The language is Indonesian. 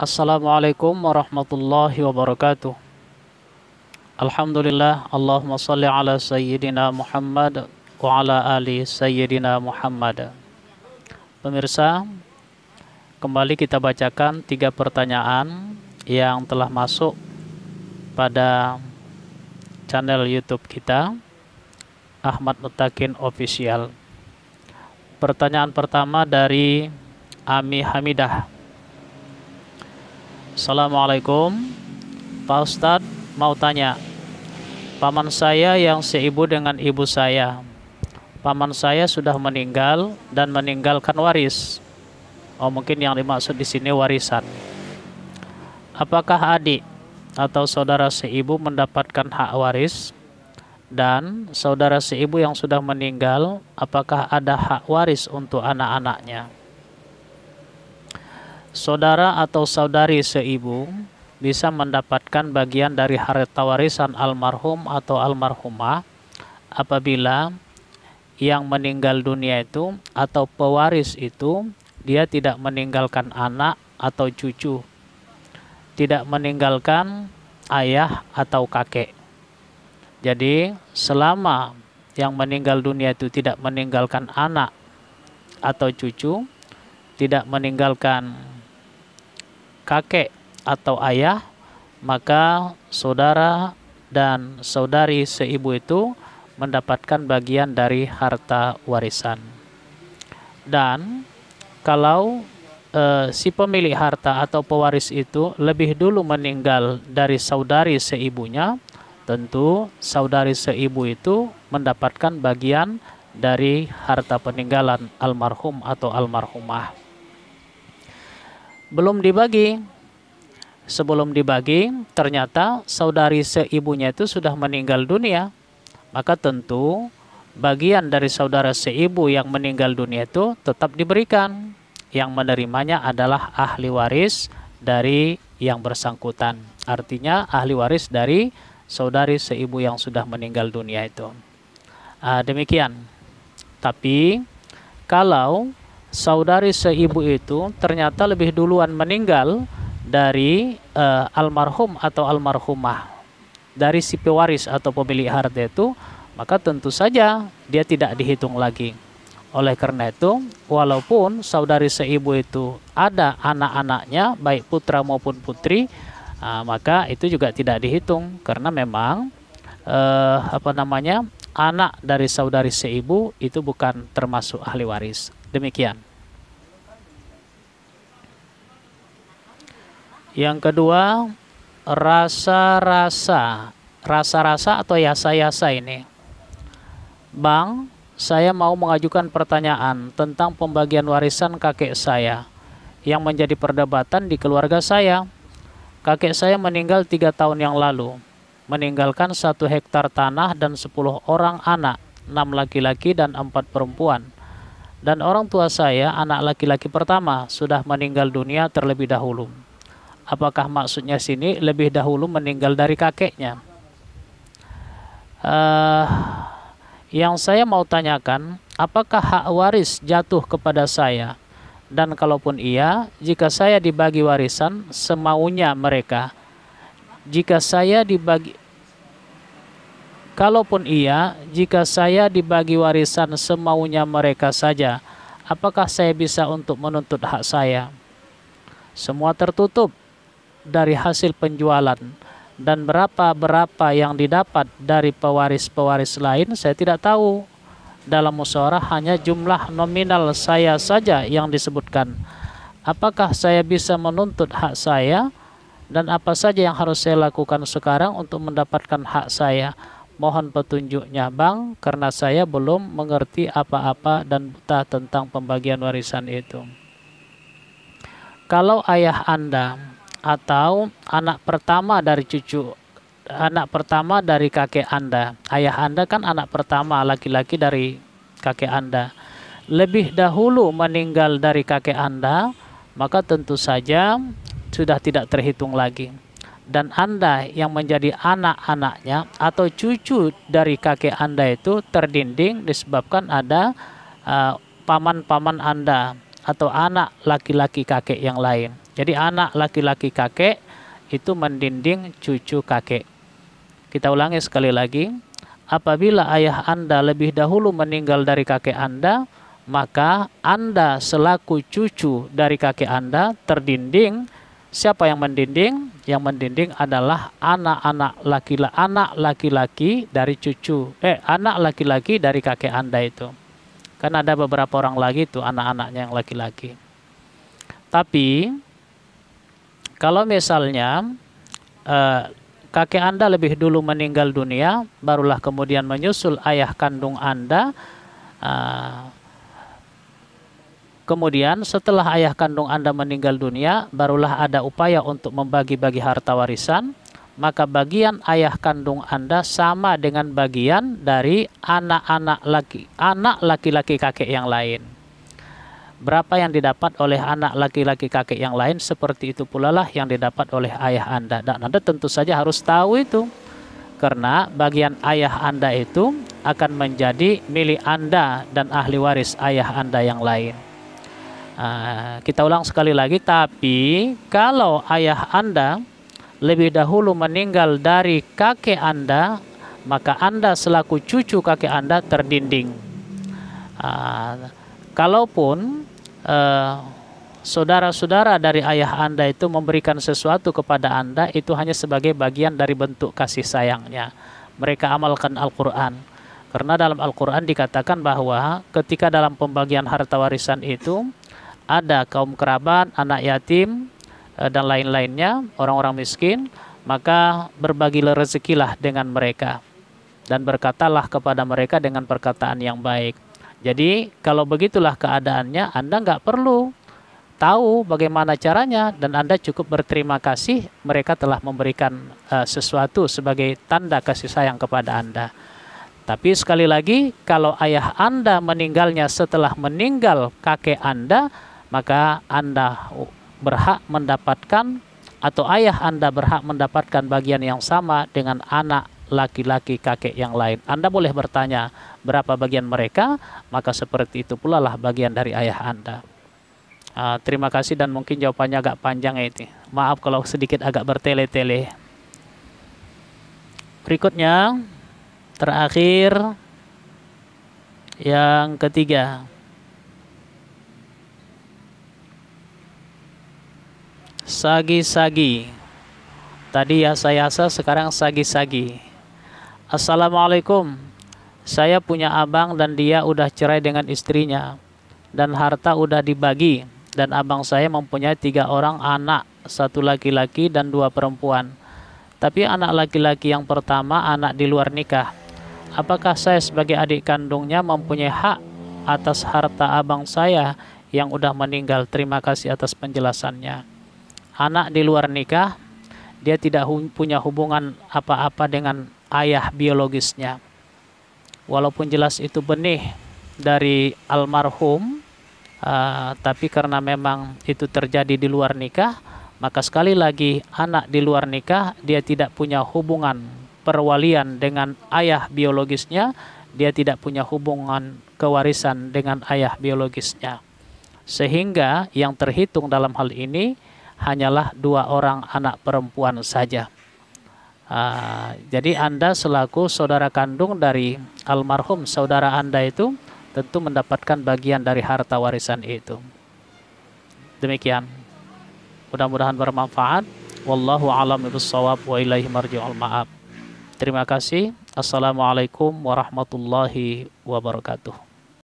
Assalamualaikum warahmatullahi wabarakatuh. Alhamdulillah, Allahumma salli ala Sayyidina Muhammad wa ala ali Sayyidina Muhammad. Pemirsa, kembali kita bacakan 3 pertanyaan yang telah masuk pada channel YouTube kita, Ahmad Mutakin Official. Pertanyaan pertama dari Ami Hamidah. Assalamualaikum, Pak Ustadz mau tanya, paman saya yang seibu dengan ibu saya. Paman saya sudah meninggal dan meninggalkan waris. Oh, mungkin yang dimaksud di sini warisan. Apakah adik atau saudara seibu mendapatkan hak waris? Dan saudara seibu yang sudah meninggal, apakah ada hak waris untuk anak-anaknya? Saudara atau saudari seibu bisa mendapatkan bagian dari harta warisan almarhum atau almarhumah apabila yang meninggal dunia itu atau pewaris itu dia tidak meninggalkan anak atau cucu, tidak meninggalkan ayah atau kakek. Jadi selama yang meninggal dunia itu tidak meninggalkan anak atau cucu, tidak meninggalkan kakek atau ayah, maka saudara dan saudari seibu itu mendapatkan bagian dari harta warisan. Dan kalau si pemilik harta atau pewaris itu lebih dulu meninggal dari saudari seibunya, tentu saudari seibu itu mendapatkan bagian dari harta peninggalan almarhum atau almarhumah. Belum dibagi. Sebelum dibagi, ternyata saudari seibunya itu sudah meninggal dunia. Maka tentu bagian dari saudara seibu yang meninggal dunia itu tetap diberikan. Yang menerimanya adalah ahli waris dari yang bersangkutan. Artinya ahli waris dari saudari seibu yang sudah meninggal dunia itu. Demikian. Tapi kalau saudari seibu itu ternyata lebih duluan meninggal dari almarhum atau almarhumah, dari si pewaris atau pemilik harta itu, maka tentu saja dia tidak dihitung lagi. Oleh karena itu, walaupun saudari seibu itu ada anak-anaknya, baik putra maupun putri, maka itu juga tidak dihitung karena memang anak dari saudari seibu itu bukan termasuk ahli waris. Demikian. Yang kedua, rasa-rasa atau yasa-yasa ini. Bang, saya mau mengajukan pertanyaan tentang pembagian warisan kakek saya yang menjadi perdebatan di keluarga saya. Kakek saya meninggal 3 tahun yang lalu, meninggalkan 1 hektar tanah dan 10 orang anak, 6 laki-laki dan 4 perempuan. Dan orang tua saya, anak laki-laki pertama, sudah meninggal dunia terlebih dahulu. Apakah maksudnya sini lebih dahulu meninggal dari kakeknya? Yang saya mau tanyakan, apakah hak waris jatuh kepada saya? Dan kalaupun iya, jika saya dibagi warisan semaunya mereka. Kalaupun iya, jika saya dibagi warisan semaunya mereka saja, apakah saya bisa untuk menuntut hak saya? Semua tertutup dari hasil penjualan, dan berapa yang didapat dari pewaris-pewaris lain saya tidak tahu. Dalam musyawarah hanya jumlah nominal saya saja yang disebutkan. Apakah saya bisa menuntut hak saya? Dan apa saja yang harus saya lakukan sekarang untuk mendapatkan hak saya? Mohon petunjuknya, Bang, karena saya belum mengerti apa-apa dan buta tentang pembagian warisan itu. Kalau ayah Anda atau anak pertama dari kakek Anda, ayah Anda kan anak pertama laki-laki dari kakek Anda, lebih dahulu meninggal dari kakek Anda, maka tentu saja sudah tidak terhitung lagi. Dan Anda yang menjadi anak-anaknya atau cucu dari kakek Anda itu terdinding disebabkan ada paman-paman Anda atau anak laki-laki kakek yang lain. Jadi anak laki-laki kakek itu mendinding cucu kakek. Kita ulangi sekali lagi. Apabila ayah Anda lebih dahulu meninggal dari kakek Anda, maka Anda selaku cucu dari kakek Anda terdinding. Siapa yang mendinding? Yang mendinding adalah anak laki-laki dari anak laki-laki dari kakek Anda itu. Kan ada beberapa orang lagi tuh anak-anaknya yang laki-laki. Tapi kalau misalnya kakek Anda lebih dulu meninggal dunia, barulah kemudian menyusul ayah kandung Anda. Kemudian setelah ayah kandung Anda meninggal dunia, barulah ada upaya untuk membagi-bagi harta warisan. Maka bagian ayah kandung Anda sama dengan bagian dari anak laki-laki kakek yang lain. Berapa yang didapat oleh anak laki-laki kakek yang lain, seperti itu pula lah yang didapat oleh ayah Anda. Dan Anda tentu saja harus tahu itu. Karena bagian ayah Anda itu akan menjadi milik Anda dan ahli waris ayah Anda yang lain. Kita ulang sekali lagi, tapi kalau ayah Anda lebih dahulu meninggal dari kakek Anda, maka Anda selaku cucu kakek Anda terdinding. Kalaupun saudara-saudara dari ayah Anda itu memberikan sesuatu kepada Anda, itu hanya sebagai bagian dari bentuk kasih sayangnya. Mereka amalkan Al-Quran. Karena dalam Al-Quran dikatakan bahwa ketika dalam pembagian harta warisan itu, ada kaum kerabat, anak yatim, dan lain-lainnya, orang-orang miskin, maka berbagilah rezekilah dengan mereka. Dan berkatalah kepada mereka dengan perkataan yang baik. Jadi kalau begitulah keadaannya, Anda nggak perlu tahu bagaimana caranya, dan Anda cukup berterima kasih mereka telah memberikan sesuatu sebagai tanda kasih sayang kepada Anda. Tapi sekali lagi, kalau ayah Anda meninggalnya setelah meninggal kakek Anda, maka Anda berhak mendapatkan, atau ayah Anda berhak mendapatkan bagian yang sama dengan anak laki-laki kakek yang lain. Anda boleh bertanya berapa bagian mereka, maka seperti itu pula lah bagian dari ayah Anda. Terima kasih, dan mungkin jawabannya agak panjang itu. Maaf kalau sedikit agak bertele-tele. Berikutnya, terakhir, yang ketiga. Sagi-sagi. Tadi yasa-yasa, sekarang sagi-sagi. Assalamualaikum. Saya punya abang dan dia udah cerai dengan istrinya. Dan harta udah dibagi. Dan abang saya mempunyai 3 orang anak. 1 laki-laki dan 2 perempuan. Tapi anak laki-laki yang pertama anak di luar nikah. Apakah saya sebagai adik kandungnya mempunyai hak atas harta abang saya yang udah meninggal? Terima kasih atas penjelasannya. Anak di luar nikah, dia tidak punya hubungan apa-apa dengan ayah biologisnya. Walaupun jelas itu benih dari almarhum, tapi karena memang itu terjadi di luar nikah, maka sekali lagi anak di luar nikah, dia tidak punya hubungan perwalian dengan ayah biologisnya, dia tidak punya hubungan kewarisan dengan ayah biologisnya. Sehingga yang terhitung dalam hal ini hanyalah 2 orang anak perempuan saja. Jadi Anda selaku saudara kandung dari almarhum saudara Anda itu tentu mendapatkan bagian dari harta warisan itu. Demikian. Mudah-mudahan bermanfaat. Wallahu a'lam bishawab wa ilaihi marji'ul ma'ab. Terima kasih. Assalamualaikum warahmatullahi wabarakatuh.